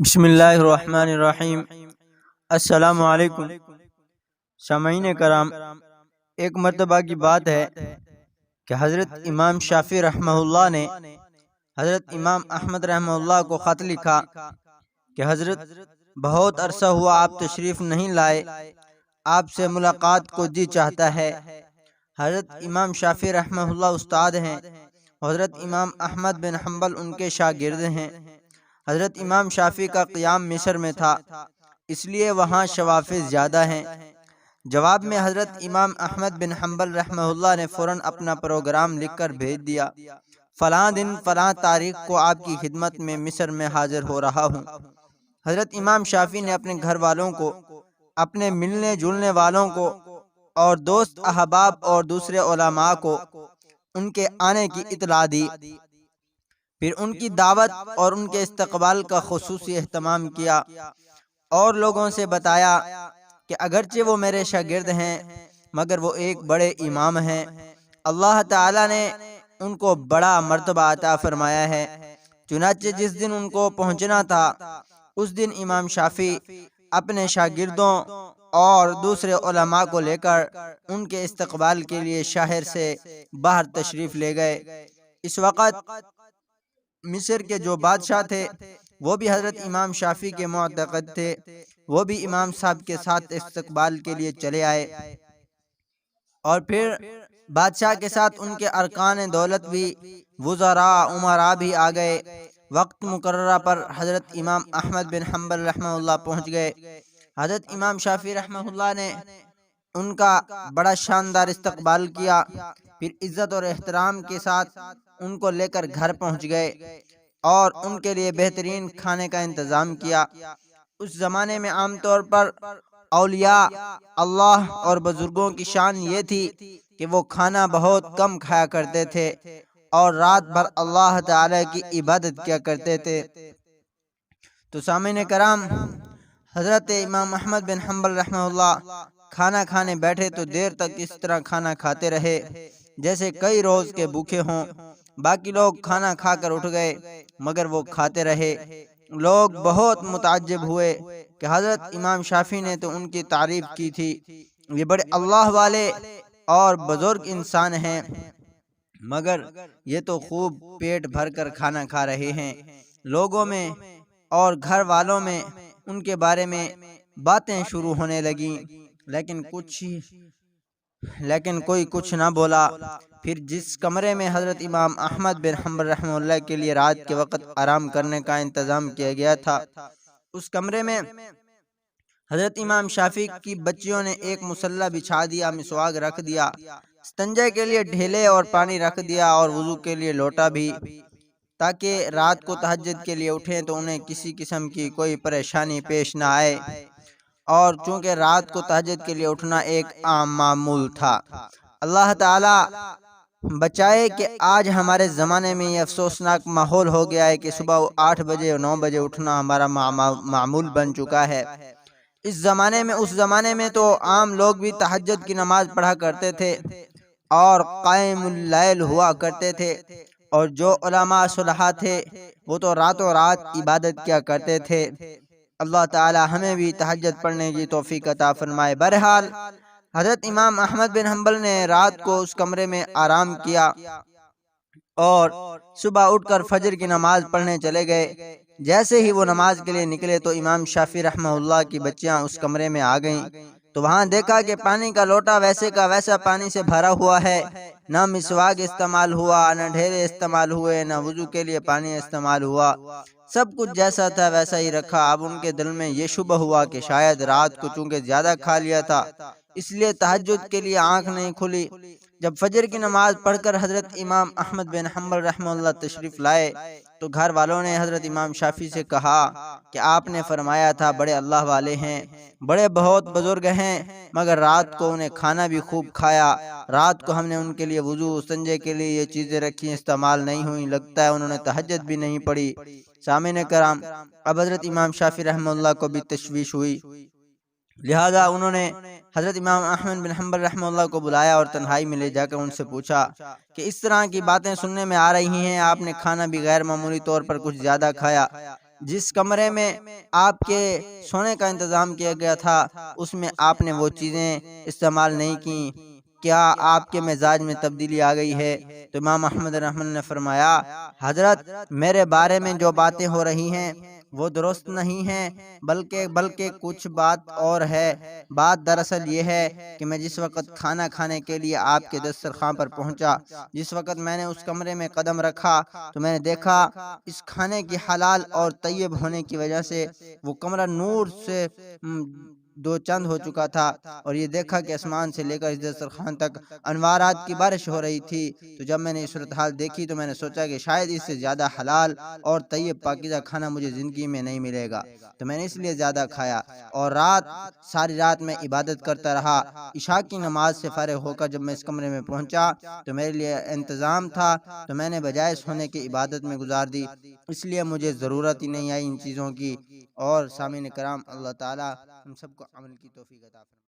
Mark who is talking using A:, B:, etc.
A: بسم اللہ الرحمن الرحیم۔ السلام علیکم سامعین کرام، ایک مرتبہ کی بات ہے کہ حضرت امام شافعی رحمہ اللہ نے حضرت امام احمد رحمہ اللہ کو خط لکھا کہ حضرت بہت عرصہ ہوا آپ تشریف نہیں لائے، آپ سے ملاقات کو جی چاہتا ہے۔ حضرت امام شافعی رحمہ اللہ استاد ہیں، حضرت امام احمد بن حنبل ان کے شاگرد ہیں۔ حضرت امام شافعی کا قیام مصر میں تھا، اس لیے وہاں شوافع زیادہ ہیں۔ جواب میں حضرت امام احمد بن حنبل رحمہ اللہ نے فوراً اپنا پروگرام لکھ کر بھیج دیا، فلاں دن فلاں تاریخ کو آپ کی خدمت میں مصر میں حاضر ہو رہا ہوں۔ حضرت امام شافعی نے اپنے گھر والوں کو، اپنے ملنے جلنے والوں کو اور دوست احباب اور دوسرے علماء کو ان کے آنے کی اطلاع دی، پھر ان کی دعوت اور ان کے استقبال کا خصوصی اہتمام کیا اور لوگوں سے بتایا کہ اگرچہ وہ میرے شاگرد ہیں مگر وہ ایک بڑے امام ہیں، اللہ تعالی نے ان کو بڑا مرتبہ عطا فرمایا ہے۔ چنانچہ جس دن ان کو پہنچنا تھا اس دن امام شافعی اپنے شاگردوں اور دوسرے علماء کو لے کر ان کے استقبال کے لیے شہر سے باہر تشریف لے گئے۔ اس وقت مصر کے جو بادشاہ تھے وہ بھی حضرت امام شافعی کے معتقد تھے، وہ بھی امام صاحب کے ساتھ استقبال کے لیے چلے آئے، اور پھر بادشاہ کے ساتھ ان کے ارکان دولت بھی، وزراء امراء بھی آ گئے۔ وقت مقررہ پر حضرت امام احمد بن حنبل رحمہ اللہ پہنچ گئے۔ حضرت امام شافعی رحمہ اللہ نے ان کا بڑا شاندار استقبال کیا، پھر عزت اور احترام کے ساتھ ان کو لے کر گھر پہنچ گئے اور ان کے لیے بہترین کھانے کا انتظام کیا۔ اس زمانے میں عام طور پر اولیاء اللہ اور بزرگوں کی شان یہ تھی کہ وہ کھانا بہت کم کھایا کرتے تھے اور رات بھر اللہ تعالی کی عبادت کیا کرتے تھے۔ تو سامعین کرام، حضرت امام احمد بن حنبل رحمہ اللہ کھانا کھانے بیٹھے تو دیر تک اس طرح کھانا کھاتے رہے جیسے کئی روز کے بھوکے ہوں۔ باقی لوگ کھانا کھا کر اٹھ گئے مگر وہ کھاتے رہے۔ لوگ بہت متعجب ہوئے کہ حضرت امام شافعی نے تو ان کی تعریف کی تھی، یہ بڑے اللہ والے اور بزرگ انسان ہیں، مگر یہ تو خوب پیٹ بھر کر کھانا کھا رہے ہیں۔ لوگوں میں اور گھر والوں میں ان کے بارے میں باتیں شروع ہونے لگیں، لیکن کوئی کچھ نہ بولا۔ پھر جس کمرے میں حضرت امام احمد بن حنبل رحمہ اللہ کے لیے رات کے وقت آرام کرنے کا انتظام کیا گیا تھا، اس کمرے میں حضرت امام شافعی کی بچیوں نے ایک مصلی بچھا دیا، مسواک رکھ دیا، استنجے کے لیے ڈھیلے اور پانی رکھ دیا اور وضو کے لیے لوٹا بھی، تاکہ رات کو تہجد کے لیے اٹھیں تو انہیں کسی قسم کی کوئی پریشانی پیش نہ آئے، اور چونکہ رات کو تہجد کے لیے اٹھنا ایک عام معمول تھا۔ اللہ تعالی بچائے کہ آج ہمارے زمانے میں یہ افسوسناک ماحول ہو گیا ہے کہ صبح 8 بجے اور 9 بجے اٹھنا ہمارا معمول بن چکا ہے۔ اس زمانے میں تو عام لوگ بھی تہجد کی نماز پڑھا کرتے تھے اور قائم اللیل ہوا کرتے تھے، اور جو علماء صلحاء تھے وہ تو راتوں رات عبادت کیا کرتے تھے۔ اللہ تعالی ہمیں بھی تہجد پڑھنے کی توفیق عطا فرمائے۔ بہرحال حضرت امام احمد بن حنبل نے رات کو اس کمرے میں آرام کیا اور صبح اٹھ کر فجر کی نماز پڑھنے چلے گئے۔ جیسے ہی وہ نماز کے لیے نکلے تو امام شافعی رحمہ اللہ کی بچیاں اس کمرے میں آ گئیں، تو وہاں دیکھا کہ پانی کا لوٹا ویسے کا ویسا پانی سے بھرا ہوا ہے، نہ مسواک استعمال ہوا، نہ ڈھیرے استعمال ہوئے، نہ وضو کے لیے پانی استعمال ہوا، سب کچھ جیسا تھا ویسا ہی رکھا۔ اب ان کے دل میں یہ شبہ ہوا کہ شاید رات کو چونکہ زیادہ کھا لیا تھا اس لیے تہجد کے لیے آنکھ نہیں کھلی۔ جب فجر کی نماز پڑھ کر حضرت امام احمد بن حنبل رحمہ اللہ تشریف لائے تو گھر والوں نے حضرت امام شافعی سے کہا کہ آپ نے فرمایا تھا بڑے اللہ والے ہیں، بڑے بہت بزرگ ہیں، مگر رات کو انہیں کھانا بھی خوب کھایا، رات کو ہم نے ان کے لیے وضو استنجے کے لیے یہ چیزیں رکھی استعمال نہیں ہوئی، لگتا ہے انہوں نے تہجد بھی نہیں پڑھی۔ سامعین کرام، اب حضرت امام شافعی رحمہ اللہ کو بھی تشویش ہوئی، لہذا انہوں نے حضرت امام احمد بن حنبل رحمہ اللہ کو بلایا اور تنہائی میں لے جا کر ان سے پوچھا کہ اس طرح کی باتیں سننے میں آ رہی ہیں، آپ نے کھانا بھی غیر معمولی طور پر کچھ زیادہ کھایا، جس کمرے میں آپ کے سونے کا انتظام کیا گیا تھا اس میں آپ نے وہ چیزیں استعمال نہیں کی، کیا آپ کے مزاج میں تبدیلی آ گئی ہے؟ تو امام احمد رحمۃ نے فرمایا، حضرت میرے بارے میں جو باتیں ہو رہی ہیں وہ درست نہیں ہیں، بلکہ کچھ بات اور ہے۔ بات دراصل یہ ہے کہ میں جس وقت کھانا کھانے کے لیے آپ کے دسترخوان پر پہنچا، جس وقت میں نے اس کمرے میں قدم رکھا تو میں نے دیکھا اس کھانے کی حلال اور طیب ہونے کی وجہ سے وہ کمرہ نور سے دو چند ہو چکا تھا، اور یہ دیکھا کہ آسمان سے لے کر اس دسترخوان تک انوارات کی بارش ہو رہی تھی۔ تو جب میں نے یہ صورتحال دیکھی تو میں نے سوچا کہ شاید اس سے زیادہ حلال اور طیب پاکیزہ کھانا مجھے زندگی میں نہیں ملے گا، تو میں نے اس لیے زیادہ کھایا، اور ساری رات میں عبادت کرتا رہا۔ عشاء کی نماز سے فارغ ہو کر جب میں اس کمرے میں پہنچا تو میرے لیے انتظام تھا، تو میں نے بجائے سونے کی عبادت میں گزار دی، اس لیے مجھے ضرورت ہی نہیں آئی ان چیزوں کی۔ اور سامعین کرام، اللہ تعالی ہم سب کو عمل کی توفیق عطا فرمائے۔